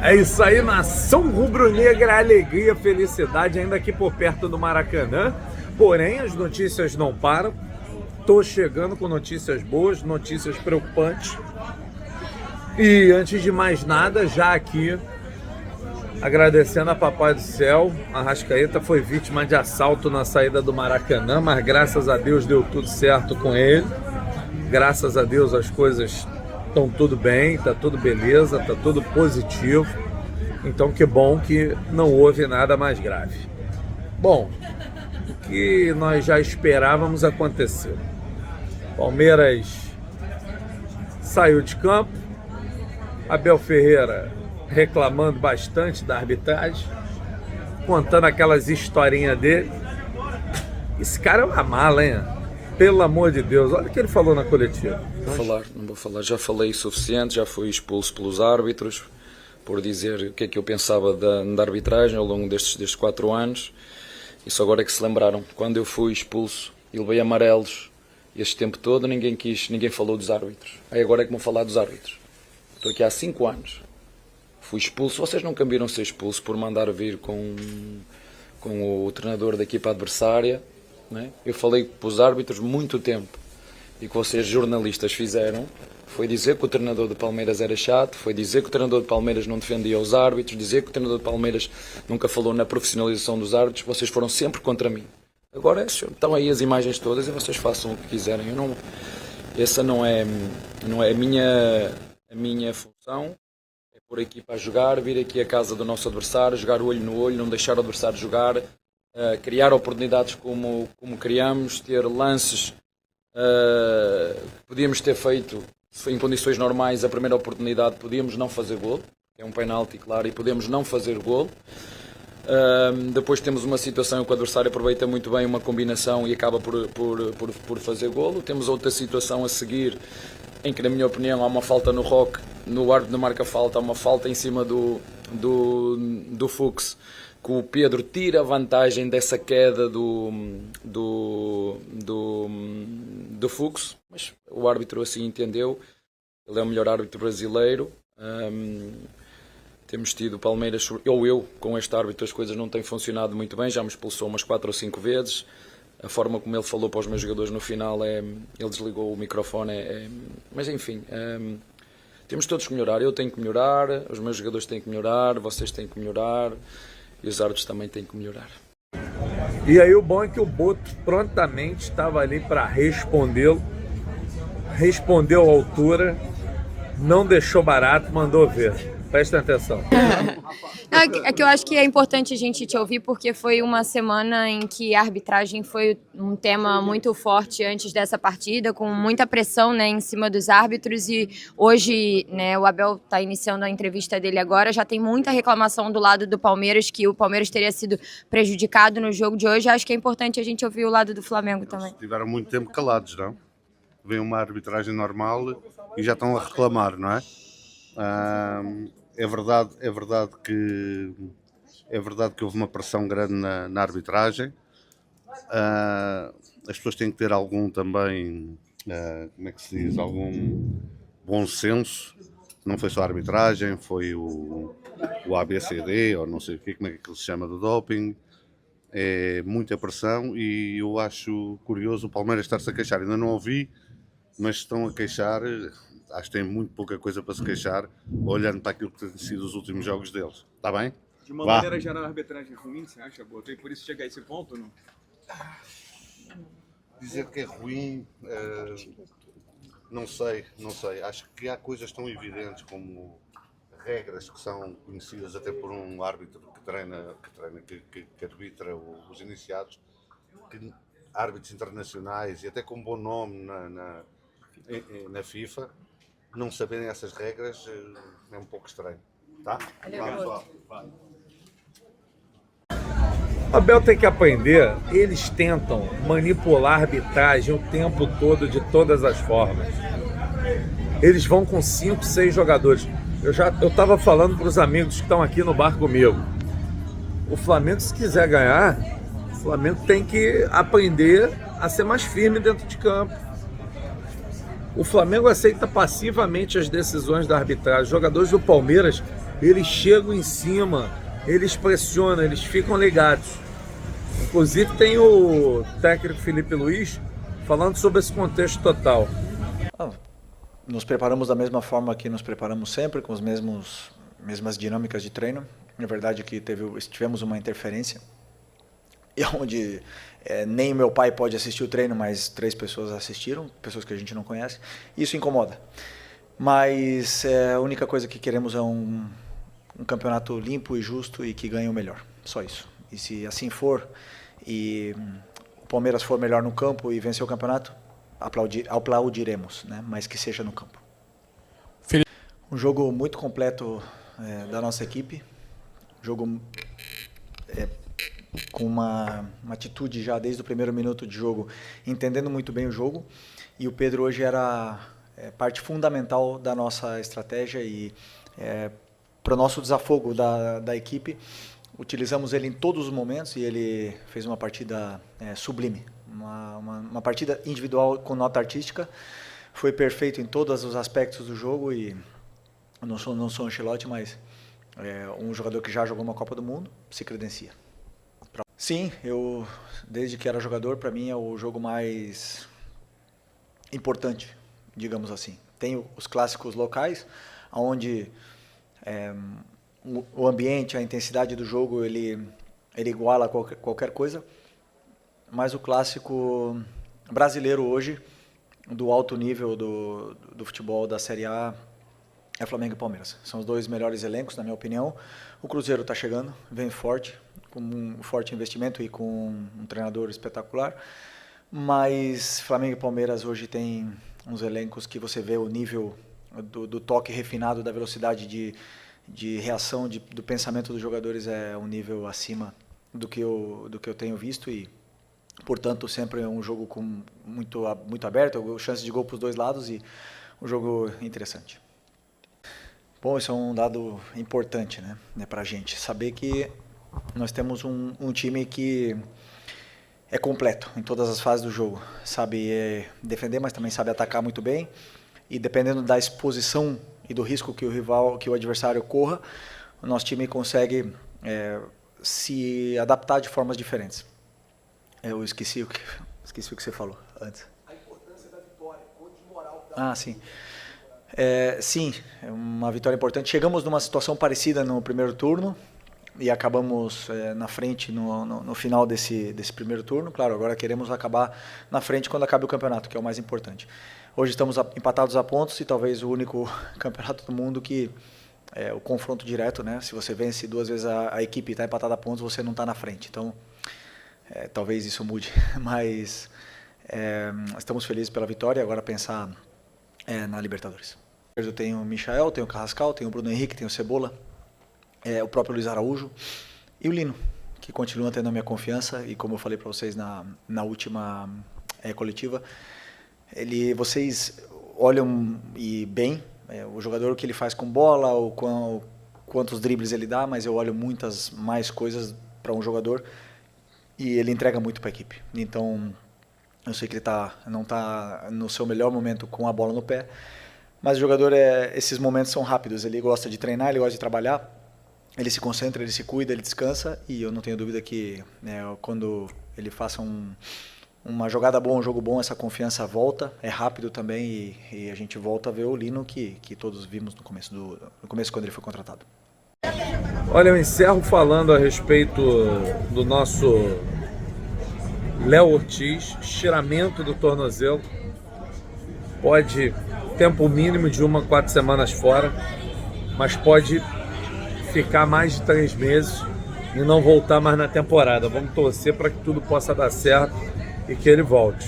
É isso aí, nação rubro-negra, alegria, felicidade, ainda aqui por perto do Maracanã. Porém, as notícias não param. Tô chegando com notícias boas, notícias preocupantes. E antes de mais nada, já aqui, agradecendo a Papai do Céu, a Arrascaeta foi vítima de assalto na saída do Maracanã, mas graças a Deus deu tudo certo com ele. Graças a Deus as coisas estão tudo bem, tá tudo beleza, tá tudo positivo. Então que bom que não houve nada mais grave. Bom, o que nós já esperávamos aconteceu. Palmeiras saiu de campo, Abel Ferreira reclamando bastante da arbitragem, contando aquelas historinhas dele. Esse cara é uma mala, hein? Pelo amor de Deus, olha o que ele falou na coletiva. Não vou falar, já falei o suficiente, já fui expulso pelos árbitros por dizer o que é que eu pensava da arbitragem ao longo destes 4 anos. Isso agora é que se lembraram. Quando eu fui expulso e levei amarelos este tempo todo, ninguém falou dos árbitros. Aí agora é que vão falar dos árbitros. Estou aqui há 5 anos. Fui expulso, vocês nunca me viram ser expulso por mandar vir com o treinador da equipa adversária. Né? Eu falei para os árbitros muito tempo e que vocês jornalistas fizeram foi dizer que o treinador de Palmeiras era chato, foi dizer que o treinador de Palmeiras não defendia os árbitros, dizer que o treinador de Palmeiras nunca falou na profissionalização dos árbitros. Vocês foram sempre contra mim. Agora estão aí as imagens todas e vocês façam o que quiserem. Essa não é a minha função. É pôr a equipa a jogar, vir aqui à casa do nosso adversário, jogar olho no olho, não deixar o adversário jogar, criar oportunidades como criamos, ter lances que podíamos ter feito em condições normais. A primeira oportunidade podíamos não fazer golo, é um penalti claro, e podemos não fazer golo. Depois temos uma situação em que o adversário aproveita muito bem uma combinação e acaba por fazer golo. Temos outra situação a seguir em que, na minha opinião, há uma falta no Roque, no árbitro não marca falta, há uma falta em cima do Fux, que o Pedro tira vantagem dessa queda do Fux, mas o árbitro assim entendeu. Ele é o melhor árbitro brasileiro. Temos tido o Palmeiras, eu com este árbitro as coisas não têm funcionado muito bem, já me expulsou umas 4 ou 5 vezes. A forma como ele falou para os meus jogadores no final, ele desligou o microfone, mas enfim, temos todos que melhorar. Eu tenho que melhorar, os meus jogadores têm que melhorar, vocês têm que melhorar e os árbitros também têm que melhorar. E aí o bom é que o Boto prontamente estava ali para respondê-lo, respondeu à altura, não deixou barato, mandou ver. Presta atenção. É que eu acho que é importante a gente te ouvir, porque foi uma semana em que a arbitragem foi um tema muito forte antes dessa partida, com muita pressão, né, em cima dos árbitros, e hoje, né, o Abel está iniciando a entrevista dele agora, já tem muita reclamação do lado do Palmeiras, que o Palmeiras teria sido prejudicado no jogo de hoje. Acho que é importante a gente ouvir o lado do Flamengo também. Tiveram muito tempo calados, não? Vem uma arbitragem normal e já estão a reclamar, não é? É verdade que houve uma pressão grande na arbitragem. As pessoas têm que ter algum também, como é que se diz, algum bom senso. Não foi só a arbitragem, foi o ABCD, ou não sei o quê, como é que se chama, do doping. É muita pressão e eu acho curioso o Palmeiras estar-se a queixar. Ainda não ouvi, mas estão a queixar. Acho que tem muito pouca coisa para se queixar, olhando para aquilo que têm sido os últimos jogos deles. Está bem? De uma maneira geral, a arbitragem é ruim, você acha, Boto? E por isso chega a esse ponto, não? Dizer que é ruim, não sei. Acho que há coisas tão evidentes como regras que são conhecidas até por um árbitro que arbitra os iniciados, que árbitros internacionais e até com bom nome na FIFA, não saberem essas regras é um pouco estranho, tá? O Abel tem que aprender, eles tentam manipular a arbitragem o tempo todo, de todas as formas. Eles vão com 5, 6 jogadores. Eu estava falando para os amigos que estão aqui no bar comigo. O Flamengo, se quiser ganhar, o Flamengo tem que aprender a ser mais firme dentro de campo. O Flamengo aceita passivamente as decisões da arbitragem. Os jogadores do Palmeiras eles chegam em cima, eles pressionam, eles ficam ligados. Inclusive tem o técnico Felipe Luiz falando sobre esse contexto total. Nos preparamos da mesma forma que nos preparamos sempre, com as mesmas dinâmicas de treino. Na verdade que tivemos uma interferência, e onde nem meu pai pode assistir o treino, mas 3 pessoas assistiram, pessoas que a gente não conhece. Isso incomoda. Mas a única coisa que queremos é um campeonato limpo e justo e que ganhe o melhor. Só isso. E se assim for, e o Palmeiras for melhor no campo e vencer o campeonato, aplaudiremos, né? Mas que seja no campo. Um jogo muito completo da nossa equipe. Jogo com uma atitude já desde o primeiro minuto de jogo, entendendo muito bem o jogo. E o Pedro hoje era parte fundamental da nossa estratégia e para o nosso desafogo da equipe. Utilizamos ele em todos os momentos e ele fez uma partida sublime. Uma partida individual com nota artística. Foi perfeito em todos os aspectos do jogo e eu não sou um Ancelotti, mas um jogador que já jogou uma Copa do Mundo se credencia. Sim, desde que era jogador, para mim é o jogo mais importante, digamos assim. Tem os clássicos locais, onde o ambiente, a intensidade do jogo, ele iguala qualquer coisa. Mas o clássico brasileiro hoje, do alto nível do futebol da Série A, é Flamengo e Palmeiras. São os 2 melhores elencos, na minha opinião. O Cruzeiro está chegando, vem forte, com um forte investimento e com um treinador espetacular. Mas Flamengo e Palmeiras hoje tem uns elencos que você vê o nível do toque refinado, da velocidade de reação, do pensamento dos jogadores é um nível acima do que eu tenho visto e, portanto, sempre é um jogo muito aberto, chance de gol para os 2 lados e um jogo interessante. Bom, isso é um dado importante, né, para a gente. Saber que nós temos um time que é completo em todas as fases do jogo. Sabe defender, mas também sabe atacar muito bem. E dependendo da exposição e do risco que o adversário corra, o nosso time consegue se adaptar de formas diferentes. Eu esqueci o que você falou antes. A importância da vitória, quanto de moral dá. Sim. Sim, é uma vitória importante. Chegamos numa situação parecida no primeiro turno e acabamos na frente no final desse primeiro turno. Claro, agora queremos acabar na frente quando acabe o campeonato, que é o mais importante. Hoje estamos empatados a pontos e talvez o único campeonato do mundo que o confronto direto, né? Se você vence 2 vezes a equipe e está empatada a pontos, você não está na frente. Então, talvez isso mude, mas estamos felizes pela vitória e agora pensar na Libertadores. Eu tenho o Michael, tenho o Carrascal, tenho o Bruno Henrique, tenho o Cebola, o próprio Luiz Araújo e o Lino, que continua tendo a minha confiança e como eu falei para vocês na última coletiva, vocês olham bem o jogador, o que ele faz com bola, quantos dribles ele dá, mas eu olho muitas mais coisas para um jogador e ele entrega muito para a equipe. Então, eu sei que ele não está no seu melhor momento com a bola no pé, mas o jogador, esses momentos são rápidos, ele gosta de treinar, ele gosta de trabalhar, ele se concentra, ele se cuida, ele descansa e eu não tenho dúvida que quando ele faça uma jogada boa, um jogo bom, essa confiança volta, é rápido também e a gente volta a ver o Lino que todos vimos no começo quando ele foi contratado. Olha, eu encerro falando a respeito do nosso Léo Ortiz, estiramento do tornozelo, pode tempo mínimo de 1 a 4 semanas fora, mas pode ficar mais de 3 meses e não voltar mais na temporada. Vamos torcer para que tudo possa dar certo e que ele volte.